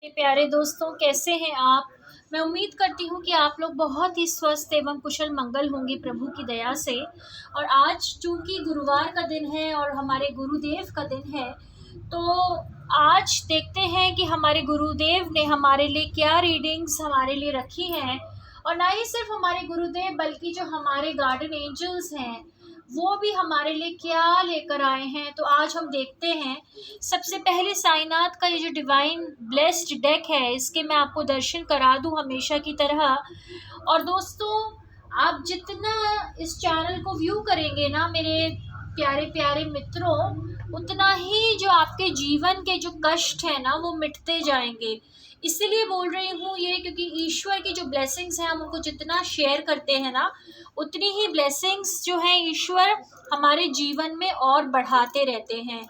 प्यारे दोस्तों, कैसे हैं आप। मैं उम्मीद करती हूँ कि आप लोग बहुत ही स्वस्थ एवं कुशल मंगल होंगे प्रभु की दया से। और आज चूंकि गुरुवार का दिन है और हमारे गुरुदेव का दिन है, तो आज देखते हैं कि हमारे गुरुदेव ने हमारे लिए क्या रीडिंग्स हमारे लिए रखी हैं। और ना ही सिर्फ हमारे गुरुदेव बल्कि जो हमारे गार्डन एंजल्स हैं वो भी हमारे लिए क्या लेकर आए हैं, तो आज हम देखते हैं। सबसे पहले साईनाथ का ये जो डिवाइन ब्लेस्ड डेक है, इसके मैं आपको दर्शन करा दूं हमेशा की तरह। और दोस्तों, आप जितना इस चैनल को व्यू करेंगे ना मेरे प्यारे प्यारे मित्रों, उतना ही जो आपके जीवन के जो कष्ट है ना वो मिटते जाएंगे। इसीलिए बोल रही हूँ ये, क्योंकि ईश्वर की जो ब्लेसिंग्स हैं हम उनको जितना शेयर करते हैं ना, उतनी ही ब्लेसिंग्स जो हैं ईश्वर हमारे जीवन में और बढ़ाते रहते हैं।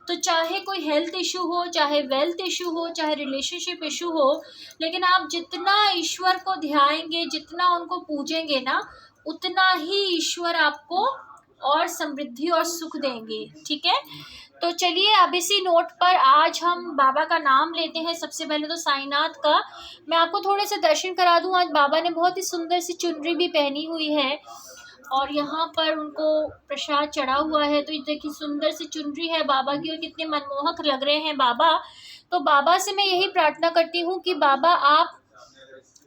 तो चाहे कोई हेल्थ इशू हो, चाहे वेल्थ इशू हो, चाहे रिलेशनशिप इशू हो, लेकिन आप जितना ईश्वर को ध्याएंगे, जितना उनको पूजेंगे ना, उतना ही ईश्वर आपको और समृद्धि और सुख देंगे। ठीक है, तो चलिए अब इसी नोट पर आज हम बाबा का नाम लेते हैं। सबसे पहले तो साईनाथ का मैं आपको थोड़े से दर्शन करा दूं। आज बाबा ने बहुत ही सुंदर सी चुनरी भी पहनी हुई है और यहाँ पर उनको प्रसाद चढ़ा हुआ है। तो ये देखिए, सुंदर सी चुनरी है बाबा की और कितने मनमोहक लग रहे हैं बाबा। तो बाबा से मैं यही प्रार्थना करती हूँ कि बाबा आप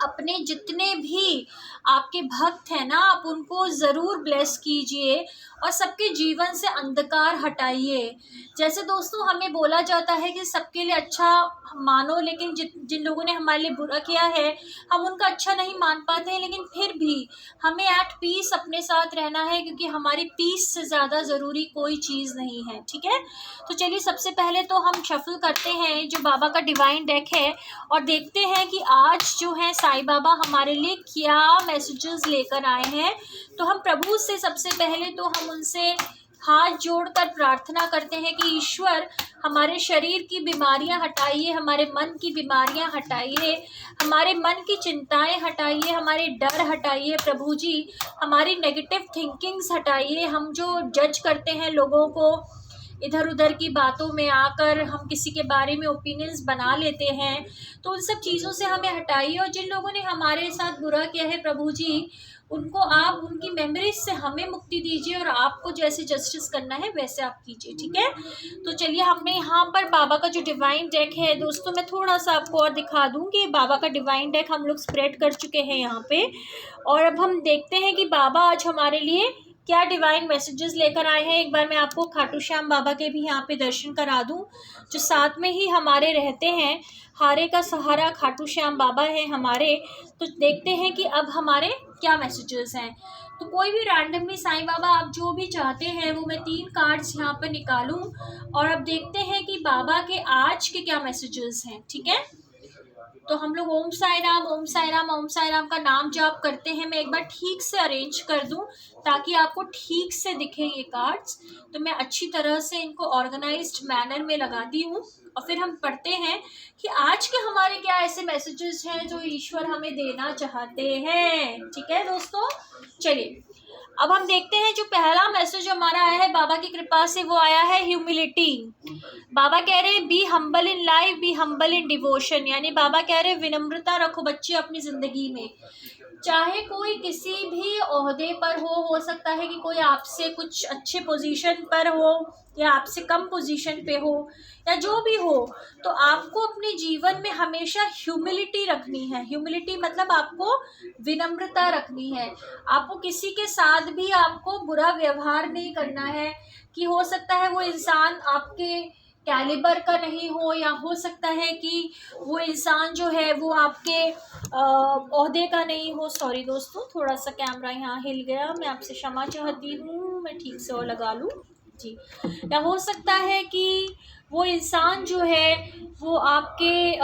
अपने जितने भी आपके भक्त हैं ना, आप उनको ज़रूर ब्लेस कीजिए और सबके जीवन से अंधकार हटाइए। जैसे दोस्तों हमें बोला जाता है कि सबके लिए अच्छा मानो, लेकिन जिन लोगों ने हमारे लिए बुरा किया है हम उनका अच्छा नहीं मान पाते हैं, लेकिन फिर भी हमें एट पीस अपने साथ रहना है, क्योंकि हमारी पीस से ज़्यादा ज़रूरी कोई चीज़ नहीं है। ठीक है, तो चलिए सबसे पहले तो हम शफल करते हैं जो बाबा का डिवाइन डेक है और देखते हैं कि आज जो है साईं बाबा हमारे लिए क्या मैसेजेस लेकर आए हैं। तो हम प्रभु से सबसे पहले तो हम उनसे हाथ जोड़कर प्रार्थना करते हैं कि ईश्वर हमारे शरीर की बीमारियां हटाइए, हमारे मन की बीमारियां हटाइए, हमारे मन की चिंताएं हटाइए, हमारे डर हटाइए प्रभु जी, हमारी नेगेटिव थिंकिंग्स हटाइए। हम जो जज करते हैं लोगों को, इधर उधर की बातों में आकर हम किसी के बारे में ओपिनियंस बना लेते हैं, तो उन सब चीज़ों से हमें हटाइए। और जिन लोगों ने हमारे साथ बुरा किया है प्रभु जी, उनको आप उनकी मेमोरीज से हमें मुक्ति दीजिए और आपको जैसे जस्टिस करना है वैसे आप कीजिए। ठीक है, तो चलिए हमने यहाँ पर बाबा का जो डिवाइन डेक है दोस्तों, मैं थोड़ा सा आपको और दिखा दूँ कि बाबा का डिवाइन डेक हम लोग स्प्रेड कर चुके हैं यहाँ पे। और अब हम देखते हैं कि बाबा आज हमारे लिए क्या डिवाइन मैसेजेस लेकर आए हैं। एक बार मैं आपको खाटू श्याम बाबा के भी यहाँ पे दर्शन करा दूँ, जो साथ में ही हमारे रहते हैं। हारे का सहारा खाटू श्याम बाबा हैं हमारे। तो देखते हैं कि अब हमारे क्या मैसेजेस हैं। तो कोई भी रैंडमली साईं बाबा आप जो भी चाहते हैं वो मैं 3 कार्ड्स यहाँ पर निकालूं और अब देखते हैं कि बाबा के आज के क्या मैसेजेस हैं। ठीक है, तो हम लोग ओम साई राम, ओम साई राम, ओम साई राम का नाम जाप करते हैं। मैं एक बार ठीक से अरेंज कर दूं ताकि आपको ठीक से दिखे ये कार्ड्स। तो मैं अच्छी तरह से इनको ऑर्गेनाइज्ड मैनर में लगाती हूँ और फिर हम पढ़ते हैं कि आज के हमारे क्या ऐसे मैसेजेस हैं जो ईश्वर हमें देना चाहते हैं। ठीक है दोस्तों, चलिए अब हम देखते हैं। जो पहला मैसेज हमारा आया है बाबा की कृपा से, वो आया है ह्यूमिलिटी। बाबा कह रहे हैं be humble in life, be humble in devotion. यानी बाबा कह रहे हैं विनम्रता रखो बच्चे अपनी जिंदगी में। चाहे कोई किसी भी ओहदे पर हो सकता है कि कोई आपसे कुछ अच्छे पोजीशन पर हो या आपसे कम पोजीशन पे हो या जो भी हो, तो आपको अपने जीवन में हमेशा ह्यूमिलिटी रखनी है। ह्यूमिलिटी मतलब आपको विनम्रता रखनी है। आपको किसी के साथ भी आपको बुरा व्यवहार नहीं करना है, कि हो सकता है वो इंसान आपके कैलिबर का नहीं हो, या हो सकता है कि वो इंसान जो है वो आपके ओहदे का नहीं हो। सॉरी दोस्तों, थोड़ा सा कैमरा यहाँ हिल गया, मैं आपसे क्षमा चाहती हूँ। मैं ठीक से और लगा लूँ जी। या हो सकता है कि वो इंसान जो है वो आपके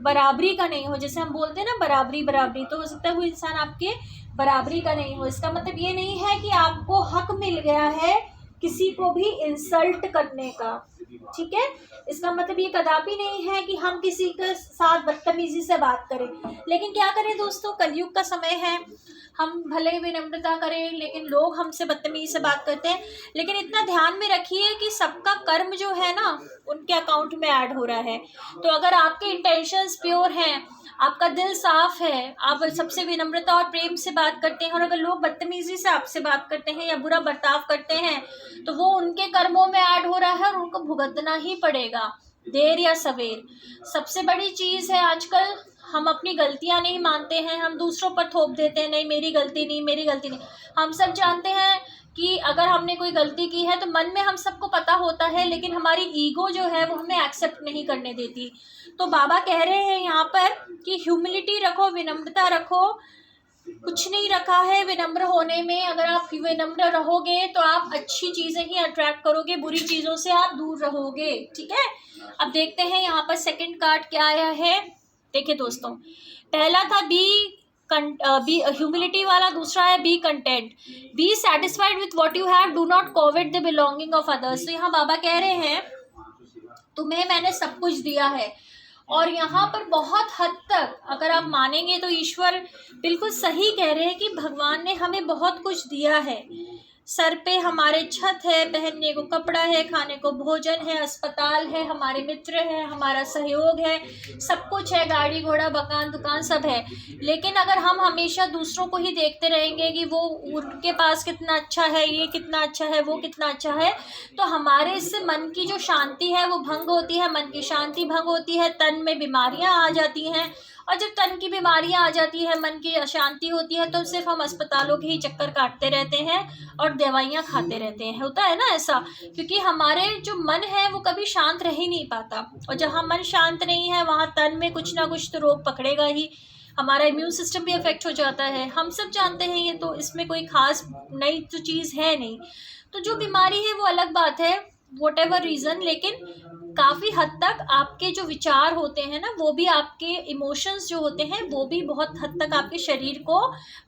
बराबरी का नहीं हो। जैसे हम बोलते हैं ना बराबरी बराबरी, तो हो सकता है वो इंसान आपके बराबरी का नहीं हो। इसका मतलब ये नहीं है कि आपको हक मिल गया है किसी को भी इंसल्ट करने का, ठीक है। इसका मतलब ये कदापि नहीं है कि हम किसी के साथ बदतमीजी से बात करें, लेकिन क्या करें दोस्तों, कलयुग का समय है, हम भले विनम्रता करें लेकिन लोग हमसे बदतमीजी से बात करते हैं। लेकिन इतना ध्यान में रखिए कि सबका कर्म जो है ना उनके अकाउंट में ऐड हो रहा है। तो अगर आपके इंटेंशंस प्योर हैं, आपका दिल साफ है, आप सबसे विनम्रता और प्रेम से बात करते हैं, और अगर लोग बदतमीजी से आपसे बात करते हैं या बुरा बर्ताव करते हैं तो वो उनके कर्मों में ऐड हो रहा है और उनको भुगतना ही पड़ेगा, देर या सवेर। सबसे बड़ी चीज़ है आजकल हम अपनी गलतियां नहीं मानते हैं, हम दूसरों पर थोप देते हैं, नहीं मेरी गलती नहीं, मेरी गलती नहीं। हम सब जानते हैं कि अगर हमने कोई गलती की है तो मन में हम सबको पता होता है, लेकिन हमारी ईगो जो है वो हमें एक्सेप्ट नहीं करने देती। तो बाबा कह रहे हैं यहाँ पर कि ह्यूमिलिटी रखो, विनम्रता रखो, कुछ नहीं रखा है विनम्र होने में। अगर आप विनम्र रहोगे तो आप अच्छी चीज़ें ही अट्रैक्ट करोगे, बुरी चीज़ों से आप दूर रहोगे, ठीक है। अब देखते हैं यहाँ पर सेकंड कार्ड क्या आया है। देखिए दोस्तों, पहला था बी ह्यूमिलिटी वाला, दूसरा है be content, be satisfied with what you have, do not covet the belonging of others. तो यहाँ बाबा कह रहे हैं तुम्हें मैंने सब कुछ दिया है, और यहाँ पर बहुत हद तक अगर आप मानेंगे तो ईश्वर बिल्कुल सही कह रहे हैं कि भगवान ने हमें बहुत कुछ दिया है। सर पे हमारे छत है, पहनने को कपड़ा है, खाने को भोजन है, अस्पताल है, हमारे मित्र हैं, हमारा सहयोग है, सब कुछ है, गाड़ी घोड़ा मकान दुकान सब है। लेकिन अगर हम हमेशा दूसरों को ही देखते रहेंगे कि वो उनके पास कितना अच्छा है, ये कितना अच्छा है, वो कितना अच्छा है, तो हमारे इससे मन की जो शांति है वो भंग होती है, मन की शांति भंग होती है, तन में बीमारियां आ जाती हैं। और जब तन की बीमारियां आ जाती है, मन की अशांति होती है, तो सिर्फ हम अस्पतालों के ही चक्कर काटते रहते हैं और दवाइयां खाते रहते हैं। होता है ना ऐसा, क्योंकि हमारे जो मन है वो कभी शांत रह ही नहीं पाता, और जहाँ मन शांत नहीं है वहाँ तन में कुछ ना कुछ तो रोग पकड़ेगा ही, हमारा इम्यून सिस्टम भी अफेक्ट हो जाता है। हम सब जानते हैं ये, तो इसमें कोई खास नई तो चीज़ है नहीं। तो जो बीमारी है वो अलग बात है, वॉट एवर रीज़न, लेकिन काफ़ी हद तक आपके जो विचार होते हैं ना, वो भी आपके इमोशंस जो होते हैं वो भी बहुत हद तक आपके शरीर को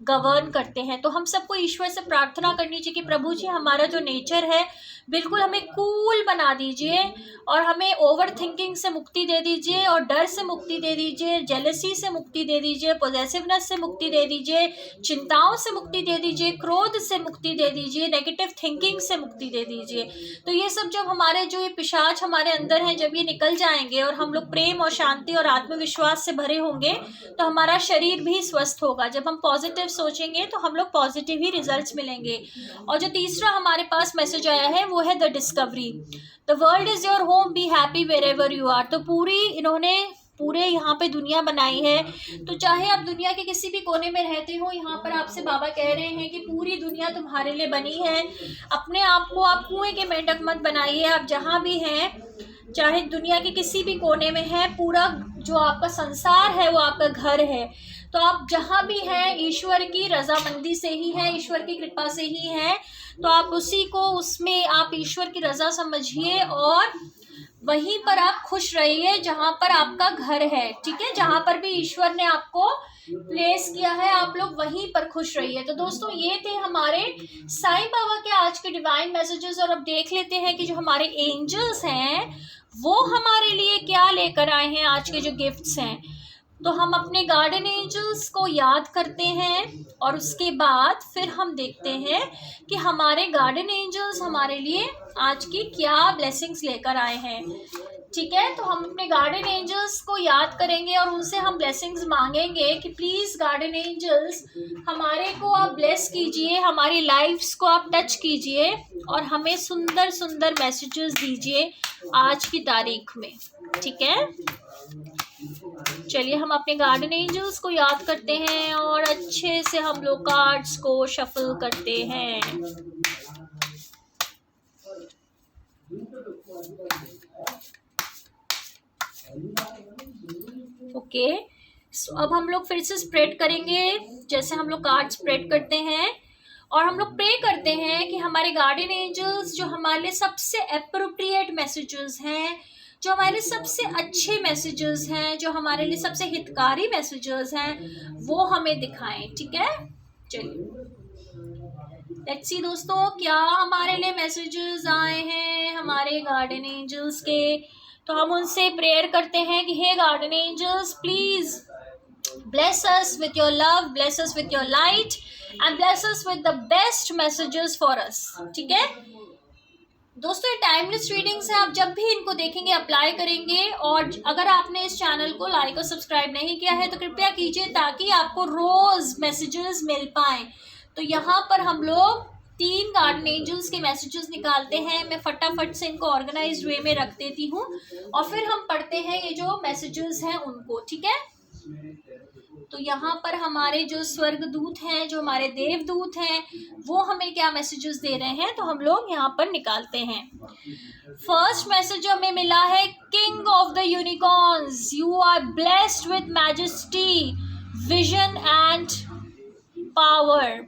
गवर्न करते हैं। तो हम सबको ईश्वर से प्रार्थना करनी चाहिए कि प्रभु जी हमारा जो नेचर है बिल्कुल हमें कूल बना दीजिए, और हमें ओवर थिंकिंग से मुक्ति दे दीजिए, और डर से मुक्ति दे दीजिए, जेलसी से मुक्ति दे दीजिए, पॉजेसिवनेस से मुक्ति दे दीजिए, चिंताओं से मुक्ति दे दीजिए, क्रोध से मुक्ति दे दीजिए, नेगेटिव थिंकिंग से मुक्ति दे दीजिए। तो ये सब जब हमारे जो ये पिशाच हमारे अंदर हैं, जब ये निकल जाएंगे और हम लोग प्रेम और शांति और आत्मविश्वास से भरे होंगे, तो हमारा शरीर भी स्वस्थ होगा। जब हम पॉजिटिव सोचेंगे तो हम लोग पॉजिटिव ही रिजल्ट्स मिलेंगे। और जो तीसरा हमारे पास मैसेज आया है वो है the discovery, the world is your home, be happy wherever you are. तो इन्होंने पूरे यहाँ पे दुनिया बनाई है, तो चाहे आप दुनिया के किसी भी कोने में रहते हो, यहाँ पर आपसे बाबा कह रहे हैं कि पूरी दुनिया तुम्हारे लिए बनी है। अपने आप को आप कुएं के मेंढक मत बनाइए, आप जहाँ भी हैं, चाहे दुनिया के किसी भी कोने में है, पूरा जो आपका संसार है वो आपका घर है। तो आप जहाँ भी हैं ईश्वर की रजामंदी से ही है, ईश्वर की कृपा से ही है। तो आप उसी को, उसमें आप ईश्वर की रजा समझिए और वहीं पर आप खुश रहिए जहाँ पर आपका घर है, ठीक है। जहाँ पर भी ईश्वर ने आपको प्लेस किया है आप लोग वहीं पर खुश रहिए। तो दोस्तों ये थे हमारे साईं बाबा के आज के डिवाइन मैसेजेस। और अब देख लेते हैं कि जो हमारे एंजल्स हैं वो हमारे लिए क्या लेकर आए हैं, आज के जो गिफ्ट्स हैं। तो हम अपने गार्डन एंजल्स को याद करते हैं और उसके बाद फिर हम देखते हैं कि हमारे गार्डन एंजल्स हमारे लिए आज की क्या ब्लेसिंग्स लेकर आए हैं, ठीक है। तो हम अपने गार्डन एंजल्स को याद करेंगे और उनसे हम ब्लेसिंग्स मांगेंगे कि प्लीज़ गार्डन एंजल्स हमारे को आप ब्लेस कीजिए, हमारी लाइफ्स को आप टच कीजिए और हमें सुंदर सुंदर मैसेजेस दीजिए आज की तारीख में, ठीक है। चलिए हम अपने गार्डन एंजल्स को याद करते हैं और अच्छे से हम लोग कार्ड्स को शफल करते हैं। ओके, सो अब हम लोग फिर से स्प्रेड करेंगे जैसे हम लोग कार्ड स्प्रेड करते हैं, और हम लोग प्रे करते हैं कि हमारे गार्डन एंजल्स जो हमारे लिए सबसे एप्रोप्रिएट मैसेजेस हैं, जो हमारे लिए सबसे अच्छे मैसेजेस हैं, जो हमारे लिए सबसे हितकारी मैसेजेस हैं, वो हमें दिखाएं, ठीक है। चलिए लेट्स सी दोस्तों, क्या हमारे लिए मैसेजेस आए हैं हमारे गार्डन एंजल्स के। तो हम उनसे प्रेयर करते हैं कि हे guardian angels, please bless us with your love, bless us with your light and bless us with the best messages for us। ठीक है दोस्तों, ये टाइमलेस रीडिंग्स है, आप जब भी इनको देखेंगे अप्लाई करेंगे। और अगर आपने इस चैनल को लाइक और सब्सक्राइब नहीं किया है तो कृपया कीजिए, ताकि आपको रोज मैसेजेस मिल पाए। तो यहाँ पर हम लोग 3 गार्डन एंजल्स के मैसेजेस निकालते हैं। मैं फटाफट से इनको ऑर्गेनाइज्ड वे में रख देती हूँ और फिर हम पढ़ते हैं ये जो मैसेजेस हैं उनको। ठीक है, तो यहाँ पर हमारे जो स्वर्गदूत हैं, जो हमारे देवदूत हैं, वो हमें क्या मैसेजेस दे रहे हैं, तो हम लोग यहाँ पर निकालते हैं। फर्स्ट मैसेज जो हमें मिला है, king of the unicorns, you are blessed with majesty, vision and power.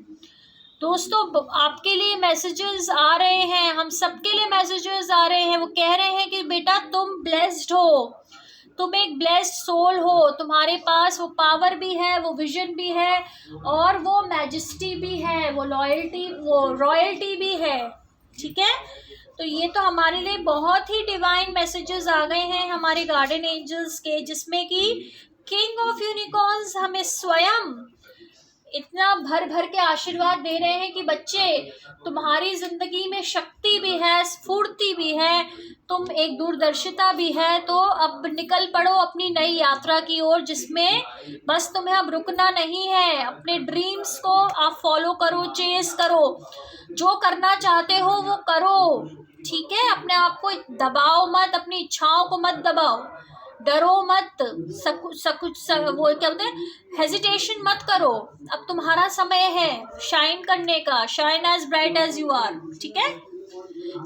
दोस्तों, आपके लिए मैसेजेस आ रहे हैं, हम सबके लिए मैसेजेस आ रहे हैं। वो कह रहे हैं कि बेटा तुम ब्लेस्ड हो, तुम एक ब्लेस्ड सोल हो, तुम्हारे पास वो पावर भी है, वो विजन भी है और वो मैजेस्टी भी है, वो रॉयल्टी भी है। ठीक है, तो ये तो हमारे लिए बहुत ही डिवाइन मैसेजेस आ गए हैं हमारे गार्डन एंजल्स के, जिसमें कि किंग ऑफ यूनिकॉर्न्स हमें स्वयं इतना भर भर के आशीर्वाद दे रहे हैं कि बच्चे, तुम्हारी जिंदगी में शक्ति भी है, स्फूर्ति भी है, तुम एक दूरदर्शिता भी है। तो अब निकल पड़ो अपनी नई यात्रा की ओर, जिसमें बस तुम्हें अब रुकना नहीं है। अपने ड्रीम्स को आप फॉलो करो, चेस करो, जो करना चाहते हो वो करो। ठीक है, अपने आप को दबाओ मत, अपनी इच्छाओं को मत दबाओ, डरो मत, वो क्या बोलते हैं, हेजिटेशन मत करो। अब तुम्हारा समय है शाइन करने का, shine as bright as you are. ठीक है,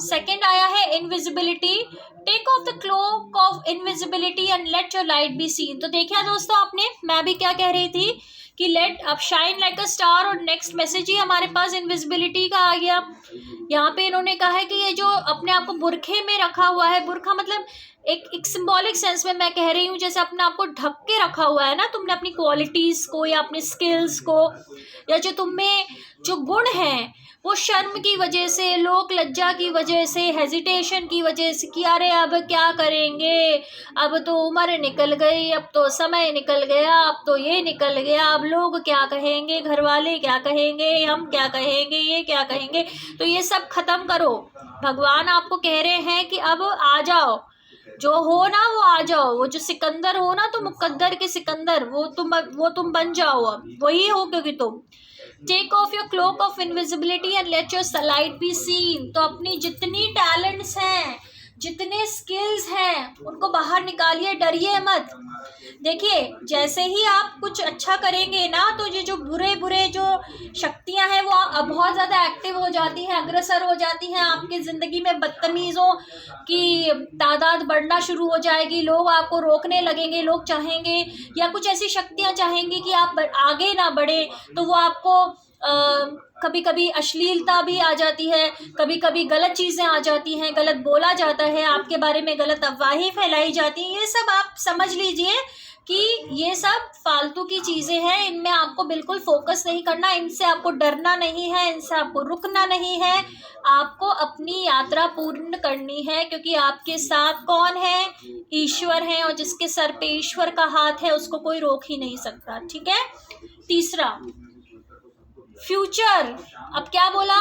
सेकंड आया है invisibility, take off the cloak of invisibility and let your light be seen. तो देखिए दोस्तों, आपने, मैं भी क्या कह रही थी कि लेट अब शाइन लाइक अ स्टार, और नेक्स्ट मैसेज ही हमारे पास इनविजिबिलिटी का आ गया। यहाँ पे इन्होंने कहा है कि ये जो अपने आप को बुरखे में रखा हुआ है, बुरखा मतलब एक सिंबॉलिक सेंस में मैं कह रही हूँ, जैसे अपने आप को ढक के रखा हुआ है ना तुमने, अपनी क्वालिटीज़ को या अपने स्किल्स को, या जो तुम में जो गुण हैं वो शर्म की वजह से, लोक लज्जा की वजह से, हेजिटेशन की वजह से कि अरे अब क्या करेंगे, अब तो उम्र निकल गई, अब तो समय निकल गया, अब तो ये निकल गया, अब लोग क्या कहेंगे, घर वाले क्या कहेंगे, हम क्या कहेंगे, ये क्या कहेंगे। तो ये सब खत्म करो। भगवान आपको कह रहे हैं कि अब आ जाओ, जो हो ना वो आ जाओ, वो जो सिकंदर हो ना, तो मुकद्दर के सिकंदर वो तुम बन जाओ, अब वही हो, क्योंकि तुम take off your cloak of invisibility and let your light be seen. तो अपनी जितनी टैलेंट्स हैं, जितने स्किल्स हैं, उनको बाहर निकालिए, डरिए मत। देखिए, जैसे ही आप कुछ अच्छा करेंगे ना, तो ये जो बुरे जो शक्तियां हैं वो बहुत ज़्यादा एक्टिव हो जाती हैं, अग्रसर हो जाती हैं। आपकी ज़िंदगी में बदतमीज़ों की तादाद बढ़ना शुरू हो जाएगी, लोग आपको रोकने लगेंगे, लोग चाहेंगे, या कुछ ऐसी शक्तियां चाहेंगी कि आप आगे ना बढ़े, तो वो आपको कभी कभी अश्लीलता भी आ जाती है, कभी कभी गलत चीज़ें आ जाती हैं, गलत बोला जाता है, आपके बारे में गलत अफवाहें फैलाई जाती हैं। ये सब आप समझ लीजिए कि ये सब फालतू की चीज़ें हैं, इनमें आपको बिल्कुल फोकस नहीं करना, इनसे आपको डरना नहीं है, इनसे आपको रुकना नहीं है। आपको अपनी यात्रा पूर्ण करनी है, क्योंकि आपके साथ कौन है, ईश्वर है, और जिसके सर पे ईश्वर का हाथ है उसको कोई रोक ही नहीं सकता। ठीक है, तीसरा फ्यूचर। अब क्या बोला,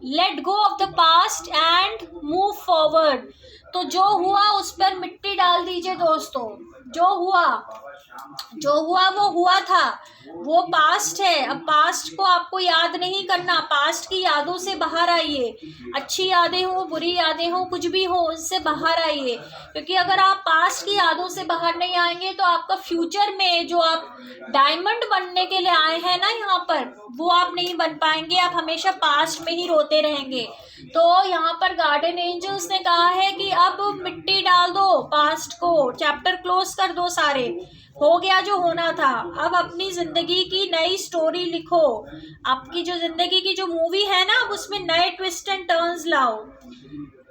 let go of the past and move forward. तो जो हुआ उस पर मिट्टी डाल दीजिए दोस्तों, जो हुआ वो हुआ था, वो पास्ट है। अब पास्ट को आपको याद नहीं करना, पास्ट की यादों से बाहर आइए, अच्छी यादें हो, बुरी यादें हो, कुछ भी हो, उनसे बाहर आइए। क्योंकि अगर आप पास्ट की यादों से बाहर नहीं आएंगे तो आपका फ्यूचर में जो आप डायमंड बनने के लिए आए हैं ना यहाँ पर, वो आप नहीं बन पाएंगे, आप हमेशा पास्ट में ही रोते रहेंगे। तो यहाँ पर गार्डन एंजल्स ने कहा है कि अब मिट्टी डाल दो पास्ट को, चैप्टर क्लोज कर दो, सारे हो गया जो होना था। अब अपनी जिंदगी की नई स्टोरी लिखो, आपकी जो जिंदगी की जो मूवी है ना, अब उसमें नए ट्विस्ट एंड टर्न्स लाओ।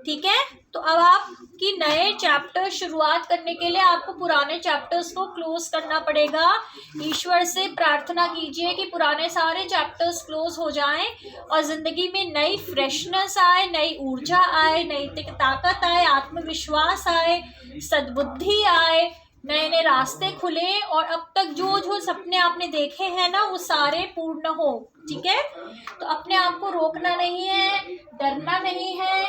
ठीक है। तो अब आपकी नए चैप्टर शुरुआत करने के लिए आपको पुराने चैप्टर्स को क्लोज करना पड़ेगा। ईश्वर से प्रार्थना कीजिए कि पुराने सारे चैप्टर्स क्लोज हो जाएं और ज़िंदगी में नई फ्रेशनेस आए, नई ऊर्जा आए, नैतिक ताकत आए, आत्मविश्वास आए, सद्बुद्धि आए, नए नए रास्ते खुले और अब तक जो जो सपने आपने देखे हैं ना वो सारे पूर्ण हो। ठीक है। तो अपने आप को रोकना नहीं है, डरना नहीं है,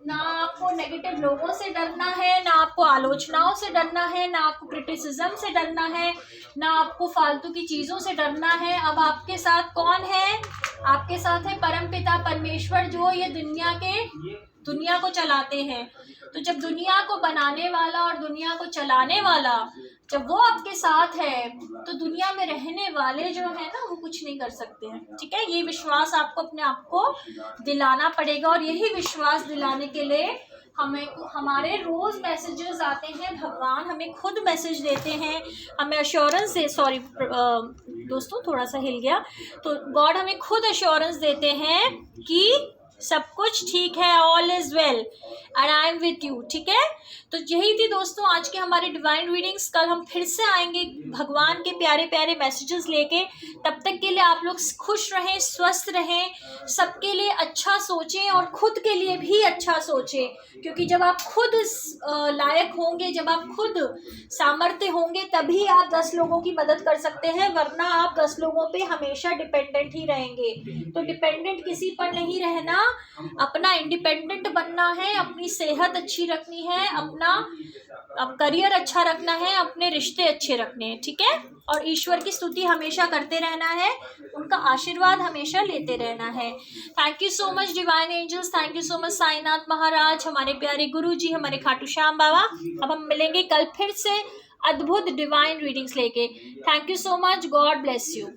ना आपको नेगेटिव लोगों से डरना है, ना आपको आलोचनाओं से डरना है, ना आपको क्रिटिसिज्म से डरना है, ना आपको फालतू की चीज़ों से डरना है। अब आपके साथ कौन है? आपके साथ है परमपिता परमेश्वर, जो ये दुनिया को चलाते हैं। तो जब दुनिया को बनाने वाला और दुनिया को चलाने वाला जब वो आपके साथ है तो दुनिया में रहने वाले जो है ना वो कुछ नहीं कर सकते हैं। ठीक है। ये विश्वास आपको अपने आप को दिलाना पड़ेगा और यही विश्वास दिलाने के लिए हमारे रोज मैसेजेस आते हैं। भगवान हमें खुद मैसेज देते हैं, हमें अश्योरेंस दे, सॉरी दोस्तों थोड़ा सा हिल गया। तो गॉड हमें खुद अश्योरेंस देते हैं कि सब कुछ ठीक है, all is well and I am with you. ठीक है। तो यही थी दोस्तों आज के हमारे डिवाइन रीडिंग्स। कल हम फिर से आएंगे भगवान के प्यारे प्यारे मैसेजेस लेके। तब तक के लिए आप लोग खुश रहें, स्वस्थ रहें, सबके लिए अच्छा सोचें और खुद के लिए भी अच्छा सोचें, क्योंकि जब आप खुद लायक होंगे, जब आप खुद सामर्थ्य होंगे तभी आप 10 लोगों की मदद कर सकते हैं, वरना आप 10 लोगों पे हमेशा डिपेंडेंट ही रहेंगे। तो डिपेंडेंट किसी पर नहीं रहना, अपना इंडिपेंडेंट बनना है, अपनी सेहत अच्छी रखनी है, अपना करियर अच्छा रखना है, अपने रिश्ते अच्छे रखने हैं। ठीक है। और ईश्वर की स्तुति हमेशा करते रहना है, उनका आशीर्वाद हमेशा लेते रहना है। Thank you so much divine angels, thank you so much Sainath Maharaj, हमारे प्यारे गुरु जी, हमारे खाटू श्याम बाबा। अब हम मिलेंगे कल फिर से अद्भुत डिवाइन रीडिंग्स लेके। Thank you so much, God bless you.